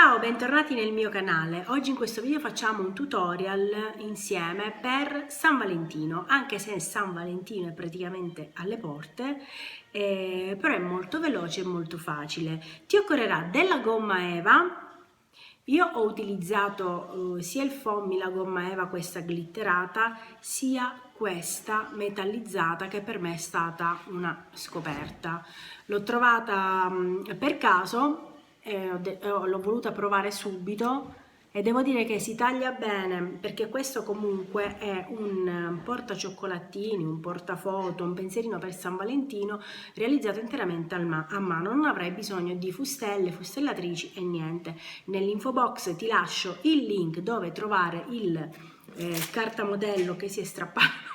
Ciao, bentornati nel mio canale. Oggi in questo video facciamo un tutorial insieme per San Valentino, anche se San Valentino è praticamente alle porte, però è molto veloce e molto facile. Ti occorrerà della gomma Eva. Io ho utilizzato sia il foamy, la gomma Eva, questa glitterata, sia questa metallizzata che per me è stata una scoperta. L'ho trovata per caso. L'ho voluta provare subito e devo dire che si taglia bene, perché questo comunque è un portacioccolatini, un portafoto, un pensierino per San Valentino realizzato interamente a mano. Non avrai bisogno di fustelle, fustellatrici e niente. Nell'info box ti lascio il link dove trovare il cartamodello che si è strappato.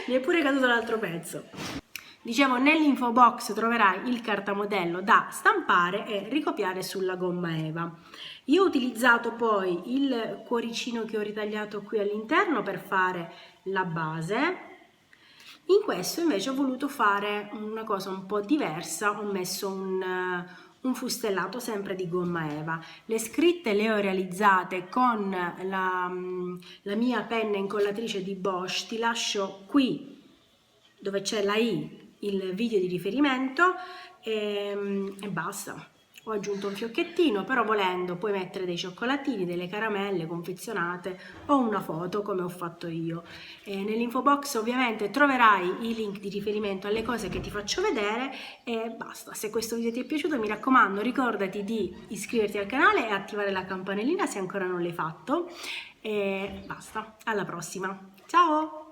Mi è pure caduto l'altro pezzo. Dicevo, nell'info box troverai il cartamodello da stampare e ricopiare sulla gomma Eva. Io ho utilizzato poi il cuoricino che ho ritagliato qui all'interno per fare la base. In questo invece ho voluto fare una cosa un po' diversa, ho messo un fustellato sempre di gomma Eva. Le scritte le ho realizzate con la mia penna incollatrice di Bosch. Ti lascio qui dove c'è la I il video di riferimento e basta. Ho aggiunto un fiocchettino, però volendo puoi mettere dei cioccolatini, delle caramelle confezionate o una foto come ho fatto io. Nell'info box ovviamente troverai i link di riferimento alle cose che ti faccio vedere e basta. Se questo video ti è piaciuto, mi raccomando, ricordati di iscriverti al canale e attivare la campanellina se ancora non l'hai fatto e basta. Alla prossima, ciao!